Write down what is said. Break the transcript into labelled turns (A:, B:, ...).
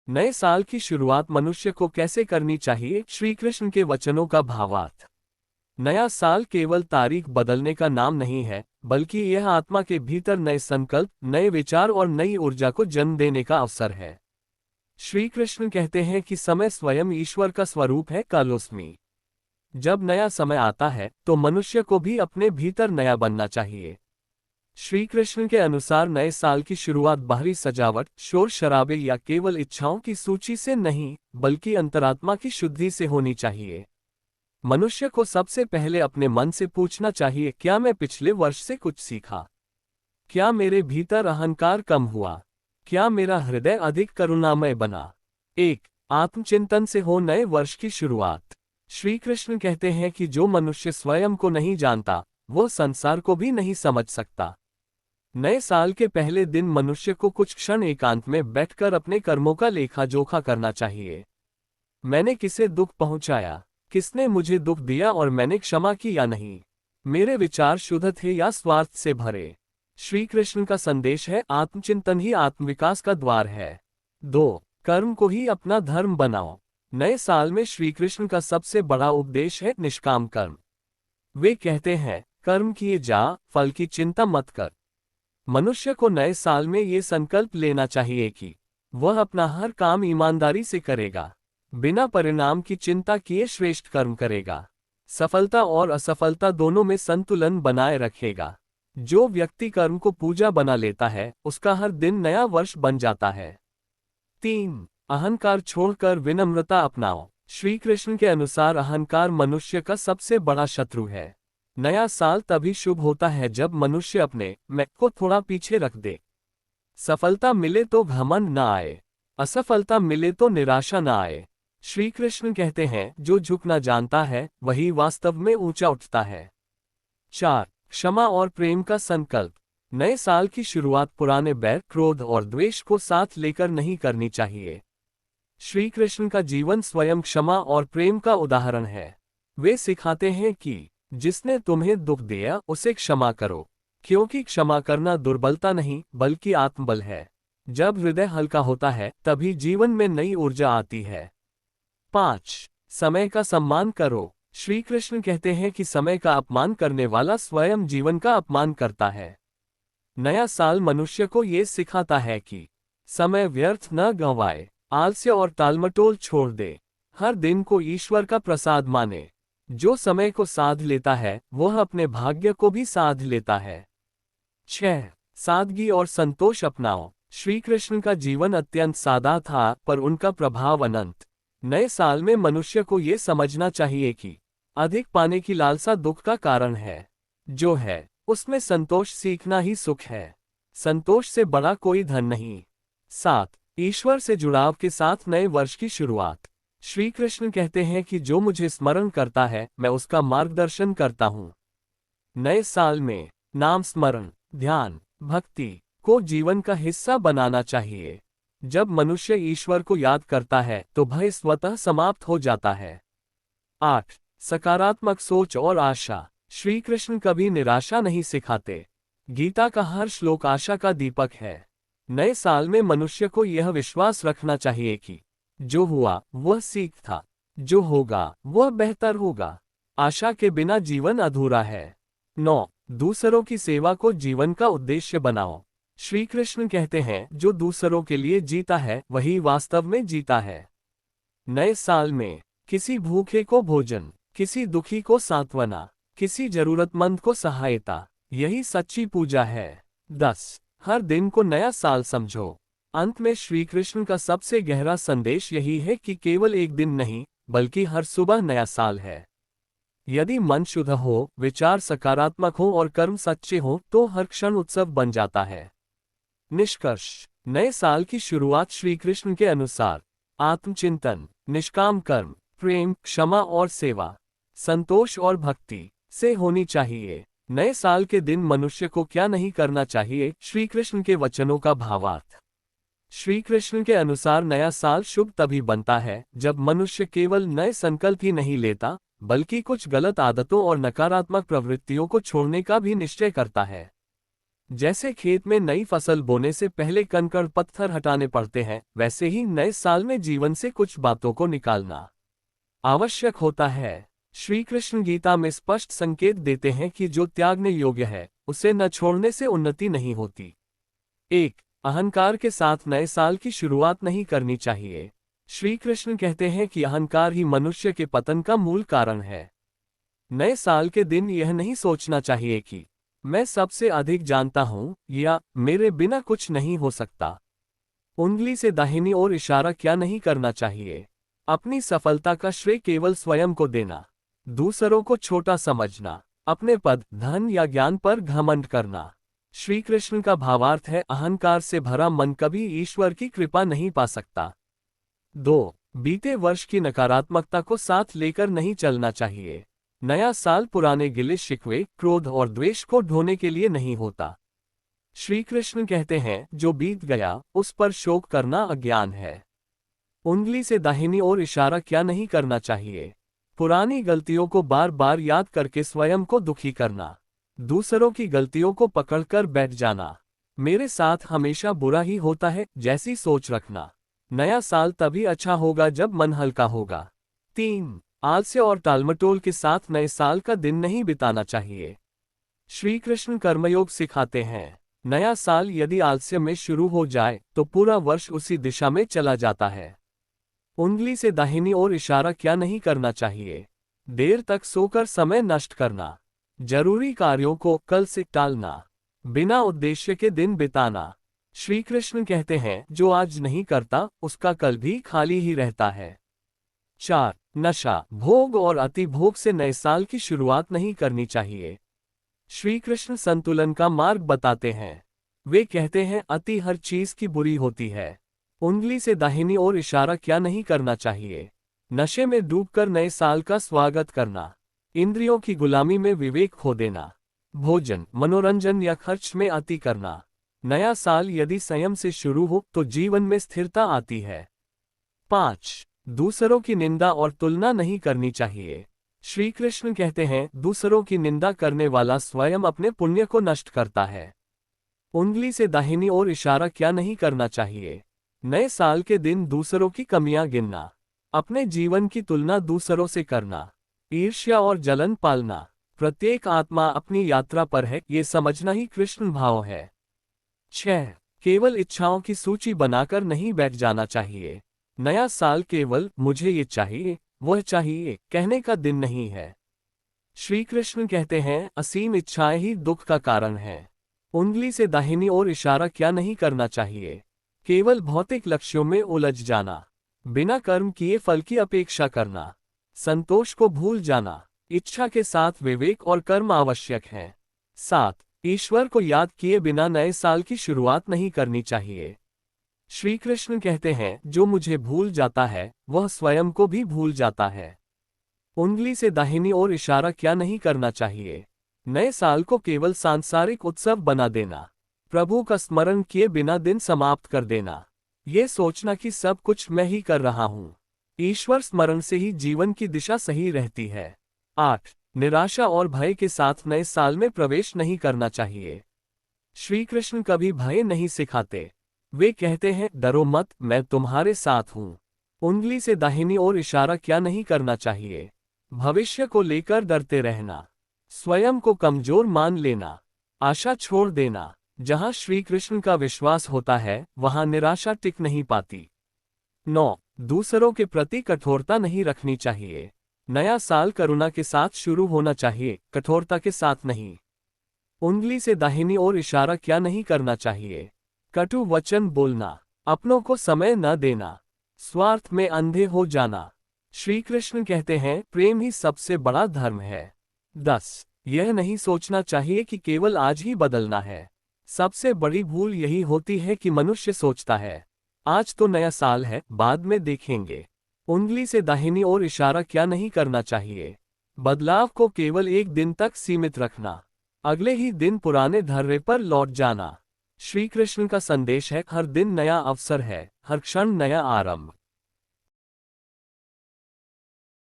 A: नए साल की शुरुआत मनुष्य को कैसे करनी चाहिए? श्री कृष्ण के वचनों का भावार्थ। नया साल केवल तारीख बदलने का नाम नहीं है, बल्कि यह आत्मा के भीतर नए संकल्प, नए विचार और नई ऊर्जा को जन्म देने का अवसर है। श्री कृष्ण कहते हैं कि समय स्वयं ईश्वर का स्वरूप है। कालोस्मी। जब नया समय आता है तो मनुष्य को भी अपने भीतर नया बनना चाहिए। श्री कृष्ण के अनुसार नए साल की शुरुआत बाहरी सजावट, शोर शराबे या केवल इच्छाओं की सूची से नहीं, बल्कि अंतरात्मा की शुद्धि से होनी चाहिए। मनुष्य को सबसे पहले अपने मन से पूछना चाहिए, क्या मैं पिछले वर्ष से कुछ सीखा? क्या मेरे भीतर अहंकार कम हुआ? क्या मेरा हृदय अधिक करुणामय बना? एक आत्मचिंतन से हो नए वर्ष की शुरुआत। श्री कृष्ण कहते हैं कि जो मनुष्य स्वयं को नहीं जानता, वो संसार को भी नहीं समझ सकता। नए साल के पहले दिन मनुष्य को कुछ क्षण एकांत में बैठकर अपने कर्मों का लेखा जोखा करना चाहिए। मैंने किसे दुख पहुंचाया? किसने मुझे दुख दिया और मैंने क्षमा की या नहीं? मेरे विचार शुद्ध थे या स्वार्थ से भरे? श्री कृष्ण का संदेश है, आत्मचिंतन ही आत्मविकास का द्वार है। 2 कर्म को ही अपना धर्म बनाओ। नए साल में श्री कृष्ण का सबसे बड़ा उपदेश है निष्काम कर्म। वे कहते हैं, कर्म किए जा, फल की चिंता मत कर। मनुष्य को नए साल में ये संकल्प लेना चाहिए कि वह अपना हर काम ईमानदारी से करेगा, बिना परिणाम की चिंता किए श्रेष्ठ कर्म करेगा, सफलता और असफलता दोनों में संतुलन बनाए रखेगा। जो व्यक्ति कर्म को पूजा बना लेता है, उसका हर दिन नया वर्ष बन जाता है। 3 अहंकार छोड़कर विनम्रता अपनाओ। श्री कृष्ण के अनुसार अहंकार मनुष्य का सबसे बड़ा शत्रु है। नया साल तभी शुभ होता है जब मनुष्य अपने मैं को थोड़ा पीछे रख दे। सफलता मिले तो घमंड न आए, असफलता मिले तो निराशा न आए। श्री कृष्ण कहते हैं, जो झुकना जानता है वही वास्तव में ऊंचा उठता है। 4 क्षमा और प्रेम का संकल्प। नए साल की शुरुआत पुराने बैर, क्रोध और द्वेष को साथ लेकर नहीं करनी चाहिए। श्री कृष्ण का जीवन स्वयं क्षमा और प्रेम का उदाहरण है। वे सिखाते हैं कि जिसने तुम्हें दुख दिया उसे क्षमा करो, क्योंकि क्षमा करना दुर्बलता नहीं बल्कि आत्मबल है। जब हृदय हल्का होता है तभी जीवन में नई ऊर्जा आती है। 5 समय का सम्मान करो। श्री कृष्ण कहते हैं कि समय का अपमान करने वाला स्वयं जीवन का अपमान करता है। नया साल मनुष्य को ये सिखाता है कि समय व्यर्थ न गंवाए, आलस्य और टालमटोल छोड़ दे, हर दिन को ईश्वर का प्रसाद माने। जो समय को साध लेता है वह अपने भाग्य को भी साध लेता है। 6 सादगी और संतोष अपनाओ। श्री कृष्ण का जीवन अत्यंत सादा था, पर उनका प्रभाव अनंत। नए साल में मनुष्य को ये समझना चाहिए कि अधिक पाने की लालसा दुख का कारण है। जो है उसमें संतोष सीखना ही सुख है। संतोष से बड़ा कोई धन नहीं। 7 ईश्वर से जुड़ाव के साथ नए वर्ष की शुरुआत। श्री कृष्ण कहते हैं कि जो मुझे स्मरण करता है मैं उसका मार्गदर्शन करता हूँ। नए साल में नाम स्मरण, ध्यान, भक्ति को जीवन का हिस्सा बनाना चाहिए। जब मनुष्य ईश्वर को याद करता है तो भय स्वतः समाप्त हो जाता है। 8 सकारात्मक सोच और आशा। श्री कृष्ण कभी निराशा नहीं सिखाते। गीता का हर श्लोक आशा का दीपक है। नए साल में मनुष्य को यह विश्वास रखना चाहिए कि जो हुआ वह सीख था, जो होगा वह बेहतर होगा। आशा के बिना जीवन अधूरा है। 9 दूसरों की सेवा को जीवन का उद्देश्य बनाओ। श्री कृष्ण कहते हैं, जो दूसरों के लिए जीता है वही वास्तव में जीता है। नए साल में किसी भूखे को भोजन, किसी दुखी को सांत्वना, किसी जरूरतमंद को सहायता, यही सच्ची पूजा है। 10 हर दिन को नया साल समझो। अंत में श्री कृष्ण का सबसे गहरा संदेश यही है कि केवल एक दिन नहीं, बल्कि हर सुबह नया साल है। यदि मन शुद्ध हो, विचार सकारात्मक हो और कर्म सच्चे हो तो हर क्षण उत्सव बन जाता है। निष्कर्ष। नए साल की शुरुआत श्री कृष्ण के अनुसार आत्मचिंतन, निष्काम कर्म, प्रेम, क्षमा और सेवा, संतोष और भक्ति से होनी चाहिए। नए साल के दिन मनुष्य को क्या नहीं करना चाहिए? श्री कृष्ण के वचनों का भावार्थ। श्री कृष्ण के अनुसार नया साल शुभ तभी बनता है जब मनुष्य केवल नए संकल्प ही नहीं लेता, बल्कि कुछ गलत आदतों और नकारात्मक प्रवृत्तियों को छोड़ने का भी निश्चय करता है। जैसे खेत में नई फसल बोने से पहले कंकड़ पत्थर हटाने पड़ते हैं, वैसे ही नए साल में जीवन से कुछ बातों को निकालना आवश्यक होता है। श्री कृष्ण गीता में स्पष्ट संकेत देते हैं कि जो त्यागने योग्य है, उसे न छोड़ने से उन्नति नहीं होती। 1. अहंकार के साथ नए साल की शुरुआत नहीं करनी चाहिए। श्री कृष्ण कहते हैं कि अहंकार ही मनुष्य के पतन का मूल कारण है। नए साल के दिन यह नहीं सोचना चाहिए कि मैं सबसे अधिक जानता हूं या मेरे बिना कुछ नहीं हो सकता। उंगली से दाहिनी ओर इशारा क्या नहीं करना चाहिए। अपनी सफलता का श्रेय केवल स्वयं को देना, दूसरों को छोटा समझना, अपने पद, धन या ज्ञान पर घमंड करना। श्री कृष्ण का भावार्थ है, अहंकार से भरा मन कभी ईश्वर की कृपा नहीं पा सकता। 2. बीते वर्ष की नकारात्मकता को साथ लेकर नहीं चलना चाहिए। नया साल पुराने गिले शिकवे, क्रोध और द्वेष को ढोने के लिए नहीं होता। श्री कृष्ण कहते हैं, जो बीत गया उस पर शोक करना अज्ञान है। उंगली से दाहिनी ओर इशारा क्या नहीं करना चाहिए। पुरानी गलतियों को बार बार याद करके स्वयं को दुखी करना, दूसरों की गलतियों को पकड़कर बैठ जाना, मेरे साथ हमेशा बुरा ही होता है जैसी सोच रखना। नया साल तभी अच्छा होगा जब मन हल्का होगा। 3. आलस्य और टालमटोल के साथ नए साल का दिन नहीं बिताना चाहिए। श्री कृष्ण कर्मयोग सिखाते हैं, नया साल यदि आलस्य में शुरू हो जाए तो पूरा वर्ष उसी दिशा में चला जाता है। उंगली से दाहिनी ओर इशारा क्या नहीं करना चाहिए। देर तक सोकर समय नष्ट करना, जरूरी कार्यों को कल से टालना, बिना उद्देश्य के दिन बिताना। श्री कृष्ण कहते हैं, जो आज नहीं करता उसका कल भी खाली ही रहता है। 4. नशा, भोग और अति भोग से नए साल की शुरुआत नहीं करनी चाहिए। श्री कृष्ण संतुलन का मार्ग बताते हैं। वे कहते हैं, अति हर चीज की बुरी होती है। उंगली से दाहिनी ओर इशारा क्या नहीं करना चाहिए। नशे में डूबकर नए साल का स्वागत करना, इंद्रियों की गुलामी में विवेक खो देना, भोजन, मनोरंजन या खर्च में अति करना। नया साल यदि संयम से शुरू हो तो जीवन में स्थिरता आती है। 5. दूसरों की निंदा और तुलना नहीं करनी चाहिए। श्री कृष्ण कहते हैं, दूसरों की निंदा करने वाला स्वयं अपने पुण्य को नष्ट करता है। उंगली से दाहिनी ओर इशारा क्या नहीं करना चाहिए। नए साल के दिन दूसरों की कमियां गिनना, अपने जीवन की तुलना दूसरों से करना, ईर्ष्या और जलन पालना। प्रत्येक आत्मा अपनी यात्रा पर है, ये समझना ही कृष्ण भाव है। 6. केवल इच्छाओं की सूची बनाकर नहीं बैठ जाना चाहिए। नया साल केवल मुझे ये चाहिए, वह चाहिए कहने का दिन नहीं है। श्री कृष्ण कहते हैं, असीम इच्छाएं ही दुख का कारण है। उंगली से दाहिनी ओर इशारा क्या नहीं करना चाहिए। केवल भौतिक लक्ष्यों में उलझ जाना, बिना कर्म किए फल की अपेक्षा करना, संतोष को भूल जाना। इच्छा के साथ विवेक और कर्म आवश्यक हैं। 7. ईश्वर को याद किए बिना नए साल की शुरुआत नहीं करनी चाहिए। श्री कृष्ण कहते हैं, जो मुझे भूल जाता है वह स्वयं को भी भूल जाता है। उंगली से दाहिनी ओर इशारा क्या नहीं करना चाहिए। नए साल को केवल सांसारिक उत्सव बना देना, प्रभु का स्मरण किए बिना दिन समाप्त कर देना, ये सोचना कि सब कुछ मैं ही कर रहा हूँ। ईश्वर स्मरण से ही जीवन की दिशा सही रहती है। 8. निराशा और भय के साथ नए साल में प्रवेश नहीं करना चाहिए। श्री कृष्ण कभी भय नहीं सिखाते। वे कहते हैं, डरो मत, मैं तुम्हारे साथ हूँ। उंगली से दाहिनी ओर इशारा क्या नहीं करना चाहिए। भविष्य को लेकर डरते रहना, स्वयं को कमजोर मान लेना, आशा छोड़ देना। जहाँ श्री कृष्ण का विश्वास होता है वहाँ निराशा टिक नहीं पाती। 9. दूसरों के प्रति कठोरता नहीं रखनी चाहिए। नया साल करुणा के साथ शुरू होना चाहिए, कठोरता के साथ नहीं। उंगली से दाहिनी ओर इशारा क्या नहीं करना चाहिए। कटु वचन बोलना, अपनों को समय न देना, स्वार्थ में अंधे हो जाना। श्री कृष्ण कहते हैं, प्रेम ही सबसे बड़ा धर्म है। 10. यह नहीं सोचना चाहिए कि केवल आज ही बदलना है। सबसे बड़ी भूल यही होती है कि मनुष्य सोचता है, आज तो नया साल है, बाद में देखेंगे। उंगली से दाहिनी ओर इशारा क्या नहीं करना चाहिए। बदलाव को केवल एक दिन तक सीमित रखना, अगले ही दिन पुराने ढर्रे पर लौट जाना। श्री कृष्ण का संदेश है, हर दिन नया अवसर है, हर क्षण नया आरंभ।